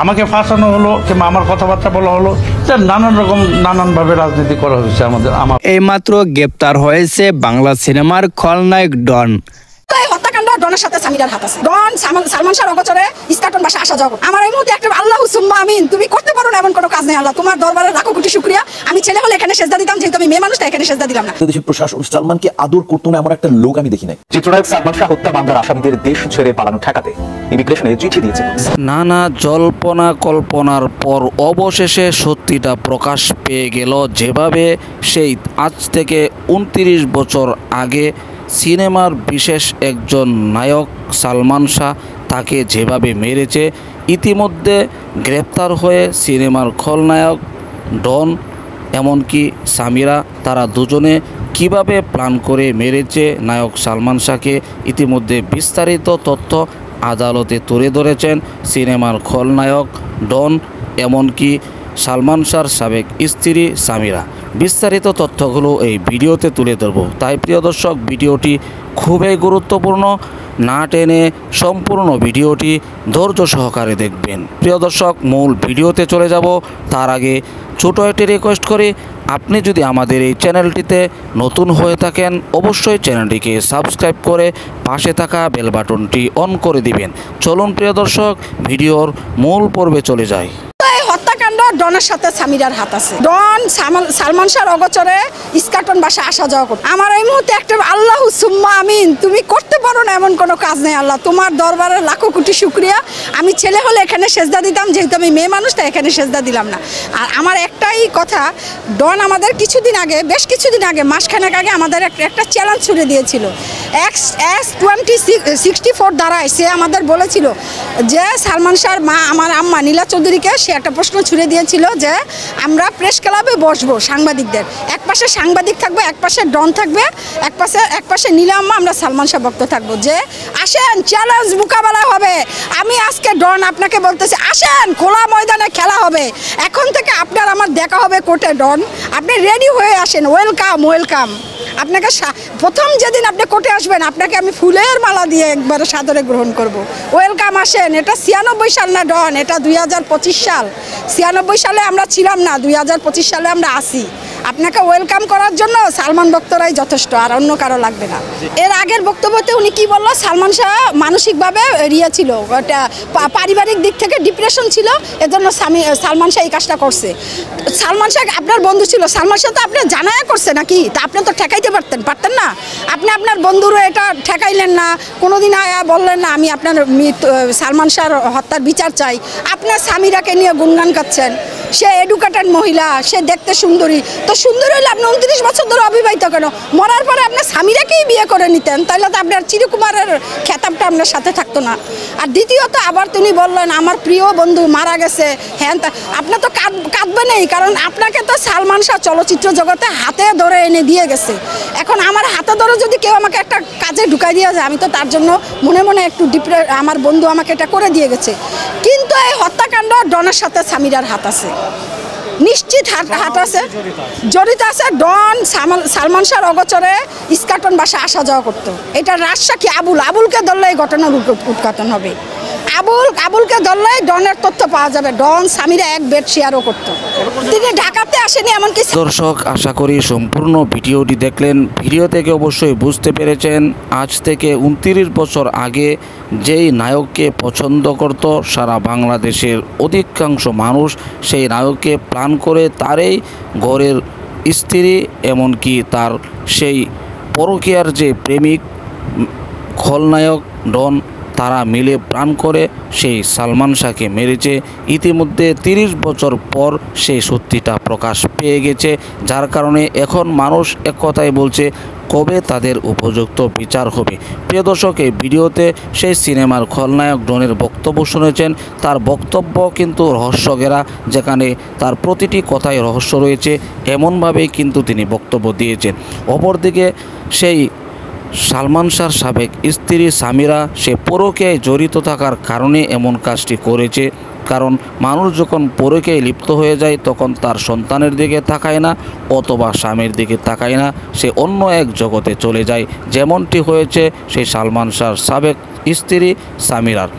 আমাকে ফাঁসানো হলো কিংবা আমার কথাবার্তা বলা হলো, নানানভাবে রাজনীতি করা হয়েছে আমার। এইমাত্র গ্রেপ্তার হয়েছে বাংলা সিনেমার খলনায়ক ডন। হত্যাকাণ্ড ডনের সাথে সামিরার হাত আছে। ডন সালমান শাহর অগোচরে ইস্কাটন বাসা আসা যাও। আমার এই মুহূর্তে একটা আল্লাহু সুম্মা আমিন, তুমি করতে পারো না এমন কোনো কাজ নেই। আল্লাহ তোমার দরবারে লাখো কোটি শুকরিয়া। আমি ছেলে হলে এখানে সেজদা দিতাম, যেহেতু আমি মেয়ে মানুষ, তাই এখানে সেজদা দিলাম না। দেশের প্রশাসন সালমানকে আদর করতো না এমন একটা লোক আমি দেখি নাই। চিত্রনায়ক সালমান শাহ হত্যা মামলার আসামিদের দেশ ছেড়ে পালানো ঠেকাতে ইমিগ্রেশনে চিঠি দিয়েছে। নানা জল্পনা কল্পনার পর অবশেষে সত্যিটা প্রকাশ পেয়ে গেল। যেভাবে সেই আজ থেকে 29 বছর আগে সিনেমার বিশেষ একজন নায়ক সালমান শাহ তাকে যেভাবে মেরেছে, ইতিমধ্যে গ্রেপ্তার হয়ে সিনেমার খলনায়ক ডন এমনকি সামিরা, তারা দুজনে কিভাবে প্ল্যান করে মেরেছে নায়ক সালমান শাহকে, ইতিমধ্যে বিস্তারিত তথ্য আদালতে তুলে ধরেছেন সিনেমার খলনায়ক ডন এমনকি সালমান শাহর সাবেক স্ত্রী সামিরা। বিস্তারিত তথ্যগুলো এই ভিডিওতে তুলে ধরব, তাই প্রিয় দর্শক ভিডিওটি খুবই গুরুত্বপূর্ণ, না টেনে সম্পূর্ণ ভিডিওটি ধৈর্য সহকারে দেখবেন। প্রিয় দর্শক মূল ভিডিওতে চলে যাব তার আগে ছোট একটি রিকোয়েস্ট করি, আপনি যদি আমাদের এই চ্যানেলটিতে নতুন হয়ে থাকেন অবশ্যই চ্যানেলটিকে সাবস্ক্রাইব করে পাশে থাকা বেল বাটনটি অন করে দিবেন। চলুন প্রিয় দর্শক ভিডিওর মূল পর্বে চলে যাই। হত্যাকাণ্ড ডনের সাথে সামিরার হাত আছে। ডন সালমান শাহর অগোচরে ইস্কাটন বাসা আসা যাওয়া করতো। আমার এই মুহূর্তে একটা আল্লাহু সুম্মা আমিন, তুমি করতে পারো না এমন কোনো কাজ নেই। আল্লাহ তোমার দরবারে লাখো কোটি শুকরিয়া। আমি ছেলে হলে এখানে সেজদা দিতাম, যেহেতু আমি মেয়ে মানুষ, তাই এখানে সেজদা দিলাম না। আর আমার একটাই কথা, ডন আমাদের কিছুদিন আগে, বেশ কিছুদিন আগে, মাসখানেক আগে আমাদের একটা চ্যালেঞ্জ ছুড়ে দিয়েছিল। X2064 দ্বারায় সে আমাদের বলেছিল যে সালমান শাহর মা আমার আম্মা নীলা চৌধুরীকে সে একটা প্রশ্ন ছুড়ে দিয়েছিল যে আমরা প্রেস ক্লাবে বসবো সাংবাদিকদের, এক পাশে সাংবাদিক থাকবে, এক পাশে ডন থাকবে, এক পাশে নীলা আম্মা, আমরা সালমান শাহ ভক্ত থাকবো, যে আসেন চ্যালেঞ্জ মোকাবেলা হবে। আমি আজকে ডন আপনাকে বলতেছি, আসেন খোলা ময়দানে খেলা হবে, এখন থেকে আপনার আমার দেখা হবে কোর্টে। ডন আপনি রেডি হয়ে আসেন, ওয়েলকাম ওয়েলকাম। আপনাকে প্রথম যেদিন আপনি কোর্টে আসবেন আপনাকে আমি ফুলের মালা দিয়ে একবারে সাদরে গ্রহণ করব। ওয়েলকাম, আসেন। এটা 96 সাল না ডন, এটা 2025 সাল। 96 সালে আমরা ছিলাম না, 2025 সালে আমরা আসি। আপনাকে ওয়েলকাম করার জন্য সালমান ভক্তরাই যথেষ্ট, আর অন্য কারো লাগবে না। এর আগের বক্তব্যতে উনি কি বললো, সালমান শাহ মানসিকভাবে রিয়া ছিল, পারিবারিক দিক থেকে ডিপ্রেশন ছিল, এজন্য সালমান শাহ এই কাজটা করছে। সালমান শাহ আপনার বন্ধু ছিল, সালমান শাহ তো আপনি জানায়া করছে নাকি, তা আপনি তো ঠেকাইতে পারতেন না। আপনি আপনার বন্ধুরও এটা ঠেকাইলেন না, কোনোদিন আয়া বললেন না আমি আপনার সালমান শাহর হত্যার বিচার চাই। আপনার সামিরাকে নিয়ে গুনগান করছেন, সে এডুকেটেড মহিলা, সে দেখতে সুন্দরী, তো সুন্দর হইলে আপনি 29 বছর ধরে অবিবাহিত কেন? মরার পরে আপনার স্বামীরাকেই বিয়ে করে নিতেন, তাহলে তো আপনার চিরকুমারের খেতাবটা আপনার সাথে থাকতো না। আর দ্বিতীয়ত আবার তিনি বললেন আমার প্রিয় বন্ধু মারা গেছে, হ্যাঁ আপনার তো কাঁদবেনই, কারণ আপনাকে তো সালমান শাহ চলচ্চিত্র জগতে হাতে ধরে এনে দিয়ে গেছে। এখন আমার হাতে ধরে যদি কেউ আমাকে একটা কাজে ঢুকাই দিয়ে যায়, আমি তো তার জন্য মনে মনে একটু আমার বন্ধু আমাকে এটা করে দিয়ে গেছে। কিন্তু এই হত্যাকাণ্ড ডনের সাথে সামিরার হাত আছে, নিশ্চিত হাত আছে, জড়িত আছে। ডন সালমান শাহর অগোচরে ইস্কাটন বাসা আসা যাওয়া করতো। এটা রাজসাক্ষী আবুলকে ধরলে এই ঘটনার উদ্ঘাটন হবে। আবুলকে ধরলে ডনের তথ্য পাওয়া যাবে। ডন সামিরা এক বেড শেয়ারও করতো, তিনি ঢাকাতে আসেনি এমনকি। দর্শক আশা করি সম্পূর্ণ ভিডিওটি দেখলেন। ভিডিও থেকে অবশ্যই বুঝতে পেরেছেন আজ থেকে 29 বছর আগে যেই নায়ককে পছন্দ করত সারা বাংলাদেশের অধিকাংশ মানুষ, সেই নায়ককে প্ল্যান করে তারই ঘরের স্ত্রী এমনকি তার সেই পরকীয়ার যে প্রেমিক খলনায়ক ডন, তারা মিলে প্ল্যান করে সেই সালমান শাহকে মেরেছে। ইতিমধ্যে 30 বছর পর সেই সত্যিটা প্রকাশ পেয়ে গেছে, যার কারণে এখন মানুষ এক কথাই বলছে কবে তাদের উপযুক্ত বিচার হবে। প্রিয় দর্শক এই ভিডিওতে সেই সিনেমার খলনায়ক ডনের বক্তব্য শুনেছেন। তার বক্তব্য কিন্তু রহস্যঘেরা, যেখানে তার প্রতিটি কথায় রহস্য রয়েছে, এমনভাবেই কিন্তু তিনি বক্তব্য দিয়েছেন। অপরদিকে সেই সালমান শাহর সাবেক স্ত্রী সামিরা, সে পরকীয়ায় জড়িত থাকার কারণে এমন কাজটি করেছে। কারণ মানুষ যখন পরকীয়ায় লিপ্ত হয়ে যায় তখন তার সন্তানের দিকে তাকায় না অথবা স্বামীর দিকে তাকায় না, সে অন্য এক জগতে চলে যায়, যেমনটি হয়েছে সেই সালমান শাহর সাবেক স্ত্রী সামিরার।